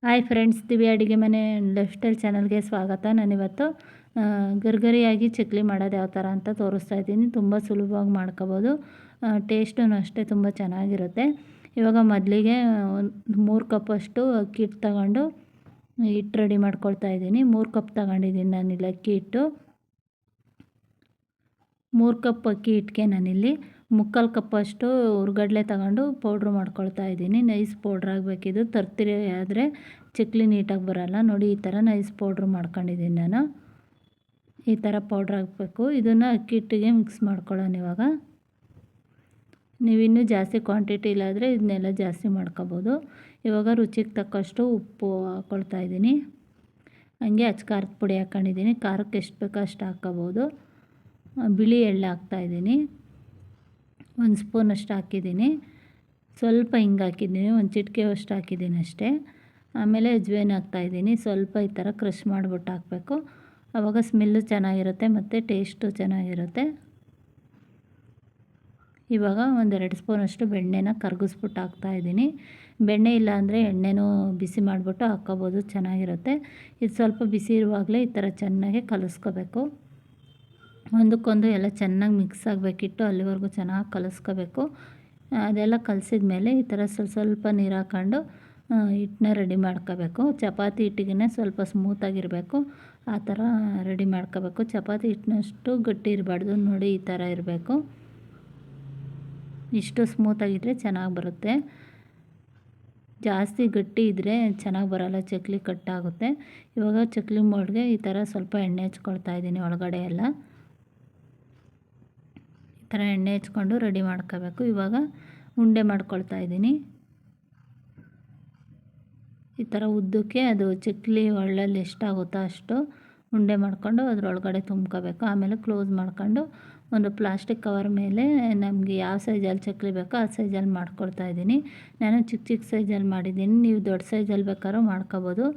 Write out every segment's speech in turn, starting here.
Hi friends, ದಿವ್ಯ ಅಡುಗೆ ಮನೆ ಲೈಫ್ ಸ್ಟೈಲ್ ಚಾನಲ್ಗೆ ಸ್ವಾಗತ. ನಾನಿವತ್ತು ಗರಿಗರಿಯಾಗಿ ಚಕ್ಲಿ ಮಾಡೋದು ಯಾವ ಥರ ಅಂತ ತೋರಿಸ್ತಾ ಇದ್ದೀನಿ. ತುಂಬ ಸುಲಭವಾಗಿ ಮಾಡ್ಕೋಬೋದು, ಟೇಸ್ಟೂ ಅಷ್ಟೇ ತುಂಬ ಚೆನ್ನಾಗಿರುತ್ತೆ. ಇವಾಗ ಮೊದಲಿಗೆ ಒಂದು 3 ಕಪ್ಪಷ್ಟು ಅಕ್ಕಿ ಹಿಟ್ಟು ತಗೊಂಡು ಹಿಟ್ಟು ರೆಡಿ ಮಾಡ್ಕೊಳ್ತಾ ಇದ್ದೀನಿ. 3 ಕಪ್ ತಗೊಂಡಿದ್ದೀನಿ ನಾನಿಲ್ಲಿ ಅಕ್ಕಿ ಹಿಟ್ಟು. 3 ಕಪ್ ಅಕ್ಕಿ ಹಿಟ್ಟಿಗೆ ನಾನಿಲ್ಲಿ 3/4 ಕಪ್ಪಷ್ಟು ಹುರ್ಗಡ್ಲೆ ತಗೊಂಡು ಪೌಡ್ರ್ ಮಾಡ್ಕೊಳ್ತಾ ಇದ್ದೀನಿ. ನೈಸ್ ಪೌಡ್ರ್ ಆಗಬೇಕಿದು, ತರ್ತಿರಿ ಆದರೆ ಚಕ್ಲಿ ನೀಟಾಗಿ ಬರೋಲ್ಲ. ನೋಡಿ, ಈ ಥರ ನೈಸ್ ಪೌಡ್ರ್ ಮಾಡ್ಕೊಂಡಿದ್ದೀನಿ ನಾನು. ಈ ಥರ ಪೌಡ್ರ್ ಹಾಕಬೇಕು. ಇದನ್ನು ಅಕ್ಕಿ ಹಿಟ್ಟಿಗೆ ಮಿಕ್ಸ್ ಮಾಡ್ಕೊಳ್ಳೋಣ. ಇವಾಗ ನೀವಿನ್ನೂ ಜಾಸ್ತಿ ಕ್ವಾಂಟಿಟಿ ಇಲ್ಲಾದರೆ ಇದನ್ನೆಲ್ಲ ಜಾಸ್ತಿ ಮಾಡ್ಕೋಬೋದು. ಇವಾಗ ರುಚಿಗೆ ತಕ್ಕಷ್ಟು ಉಪ್ಪು ಹಾಕ್ಕೊಳ್ತಾ ಇದ್ದೀನಿ. ಹಂಗೆ ಖಾರದ ಪುಡಿ ಹಾಕ್ಕೊಂಡಿದ್ದೀನಿ. ಖಾರಕ್ಕೆ ಎಷ್ಟು ಬೇಕೋ ಅಷ್ಟು ಹಾಕ್ಕೋಬೋದು. ಬಿಳಿ ಎಳ್ಳು ಹಾಕ್ತಾಯಿದ್ದೀನಿ, 1 ಸ್ಪೂನಷ್ಟು ಹಾಕಿದ್ದೀನಿ. ಸ್ವಲ್ಪ ಹಿಂಗೆ ಹಾಕಿದ್ದೀನಿ, 1 ಚಿಟಿಕೆಯಷ್ಟು ಹಾಕಿದ್ದೀನಿ ಅಷ್ಟೇ. ಆಮೇಲೆ ಅಜ್ವಾಯಿನ ಹಾಕ್ತಾಯಿದ್ದೀನಿ. ಸ್ವಲ್ಪ ಈ ಥರ ಕ್ರಷ್ ಮಾಡಿಬಿಟ್ಟು ಹಾಕಬೇಕು. ಆವಾಗ ಸ್ಮೆಲ್ಲು ಚೆನ್ನಾಗಿರುತ್ತೆ ಮತ್ತು ಟೇಸ್ಟು ಚೆನ್ನಾಗಿರುತ್ತೆ. ಇವಾಗ 1-2 ಸ್ಪೂನಷ್ಟು ಬೆಣ್ಣೆನ ಕರಗಿಸ್ಬಿಟ್ಟು ಹಾಕ್ತಾಯಿದ್ದೀನಿ. ಬೆಣ್ಣೆ ಇಲ್ಲ ಅಂದರೆ ಎಣ್ಣೆನೂ ಬಿಸಿ ಮಾಡಿಬಿಟ್ಟು ಹಾಕ್ಕೋಬೋದು, ಚೆನ್ನಾಗಿರುತ್ತೆ. ಇದು ಸ್ವಲ್ಪ ಬಿಸಿ ಇರುವಾಗಲೇ ಈ ಥರ ಚೆನ್ನಾಗಿ ಕಲಿಸ್ಕೋಬೇಕು. ಒಂದಕ್ಕೊಂದು ಎಲ್ಲ ಚೆನ್ನಾಗಿ ಮಿಕ್ಸ್ ಆಗಬೇಕಿಟ್ಟು ಅಲ್ಲಿವರೆಗೂ ಚೆನ್ನಾಗಿ ಕಲಿಸ್ಕೋಬೇಕು. ಅದೆಲ್ಲ ಕಲಸಿದ ಮೇಲೆ ಈ ಥರ ಸ್ವಲ್ಪ ನೀರು ಹಾಕ್ಕೊಂಡು ಹಿಟ್ಟನ್ನ ರೆಡಿ ಮಾಡ್ಕೋಬೇಕು. ಚಪಾತಿ ಹಿಟ್ಟಿಗೆ ಸ್ವಲ್ಪ ಸ್ಮೂತಾಗಿರಬೇಕು, ಆ ಥರ ರೆಡಿ ಮಾಡ್ಕೋಬೇಕು. ಚಪಾತಿ ಹಿಟ್ಟಿನಷ್ಟು ಗಟ್ಟಿ ಇರಬಾರ್ದು. ನೋಡಿ, ಈ ಥರ ಇರಬೇಕು. ಇಷ್ಟು ಸ್ಮೂತಾಗಿದ್ದರೆ ಚೆನ್ನಾಗಿ ಬರುತ್ತೆ. ಜಾಸ್ತಿ ಗಟ್ಟಿ ಇದ್ದರೆ ಚೆನ್ನಾಗಿ ಬರೋಲ್ಲ, ಚಕ್ಲಿ ಕಟ್ಟಾಗುತ್ತೆ. ಇವಾಗ ಚಕ್ಲಿ ಮೋಲ್ಡ್ಗೆ ಈ ಥರ ಸ್ವಲ್ಪ ಎಣ್ಣೆ ಹಚ್ಕೊಳ್ತಾ ಇದ್ದೀನಿ. ಒಳಗಡೆ ಎಲ್ಲ ಈ ಥರ ಎಣ್ಣೆ ಹಚ್ಕೊಂಡು ರೆಡಿ ಮಾಡ್ಕೋಬೇಕು. ಇವಾಗ ಉಂಡೆ ಮಾಡ್ಕೊಳ್ತಾ ಇದ್ದೀನಿ. ಈ ಥರ ಉದ್ದಕ್ಕೆ ಅದು ಚಕ್ಲಿ ಒಳ್ಳಲ್ಲಿ ಎಷ್ಟಾಗುತ್ತೋ ಅಷ್ಟು ಉಂಡೆ ಮಾಡ್ಕೊಂಡು ಅದರೊಳಗಡೆ ತುಂಬ್ಕೋಬೇಕು. ಆಮೇಲೆ ಕ್ಲೋಸ್ ಮಾಡ್ಕೊಂಡು ಒಂದು ಪ್ಲಾಸ್ಟಿಕ್ ಕವರ್ ಮೇಲೆ ನಮಗೆ ಯಾವ ಸೈಜಲ್ಲಿ ಚಕ್ಲಿ ಬೇಕೋ ಆ ಸೈಜಲ್ಲಿ ಮಾಡ್ಕೊಳ್ತಾ ಇದ್ದೀನಿ. ನಾನು ಚಿಕ್ಕ ಸೈಜಲ್ಲಿ ಮಾಡಿದ್ದೀನಿ. ನೀವು ದೊಡ್ಡ ಸೈಜಲ್ಲಿ ಬೇಕಾದ್ರೂ ಮಾಡ್ಕೋಬೋದು.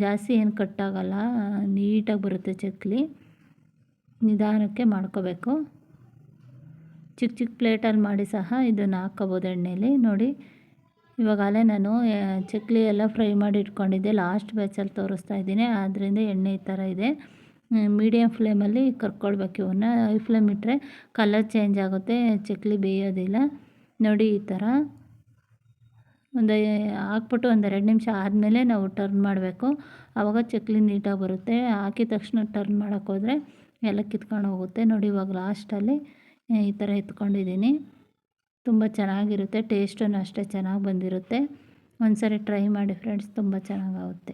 ಜಾಸ್ತಿ ಏನು ಕಟ್ಟಾಗಲ್ಲ, ನೀಟಾಗಿ ಬರುತ್ತೆ ಚಕ್ಲಿ. ನಿಧಾನಕ್ಕೆ ಮಾಡ್ಕೋಬೇಕು. ಚಿಕ್ಕ ಪ್ಲೇಟಲ್ಲಿ ಮಾಡಿ ಸಹ ಇದನ್ನು ಹಾಕ್ಕೋಬೋದು ಎಣ್ಣೆಯಲ್ಲಿ. ನೋಡಿ, ಇವಾಗಲೇ ನಾನು ಚಕ್ಲಿ ಎಲ್ಲ ಫ್ರೈ ಮಾಡಿ ಇಟ್ಕೊಂಡಿದ್ದೆ. ಲಾಸ್ಟ್ ಬ್ಯಾಚಲ್ಲಿ ತೋರಿಸ್ತಾ ಇದ್ದೀನಿ. ಆದ್ದರಿಂದ ಎಣ್ಣೆ ಈ ಥರ ಇದೆ. ಮೀಡಿಯಮ್ ಫ್ಲೇಮಲ್ಲಿ ಕರ್ಕೊಳ್ಬೇಕು. ಇವನ್ನ ಹೈ ಫ್ಲೇಮ್ ಇಟ್ಟರೆ ಕಲರ್ ಚೇಂಜ್ ಆಗುತ್ತೆ, ಚಕ್ಲಿ ಬೇಯೋದಿಲ್ಲ. ನೋಡಿ, ಈ ಥರ ಹಾಕ್ಬಿಟ್ಟು 1-2 ನಿಮಿಷ ಆದಮೇಲೆ ನಾವು ಟರ್ನ್ ಮಾಡಬೇಕು. ಆವಾಗ ಚಕ್ಲಿ ನೀಟಾಗಿ ಬರುತ್ತೆ. ಹಾಕಿದ ತಕ್ಷಣ ಟರ್ನ್ ಮಾಡೋಕ್ಕೋದ್ರೆ ಎಲ್ಲ ಕಿತ್ಕೊಂಡು ಹೋಗುತ್ತೆ. ನೋಡಿ, ಇವಾಗ ಲಾಸ್ಟಲ್ಲಿ ಈ ಥರ ಎತ್ಕೊಂಡಿದ್ದೀನಿ. ತುಂಬ ಚೆನ್ನಾಗಿರುತ್ತೆ, ಟೇಸ್ಟೂ ಅಷ್ಟೇ ಚೆನ್ನಾಗಿ ಬಂದಿರುತ್ತೆ. ಒಂದು ಸಾರಿ ಟ್ರೈ ಮಾಡಿ ಫ್ರೆಂಡ್ಸ್, ತುಂಬ ಚೆನ್ನಾಗಾಗುತ್ತೆ.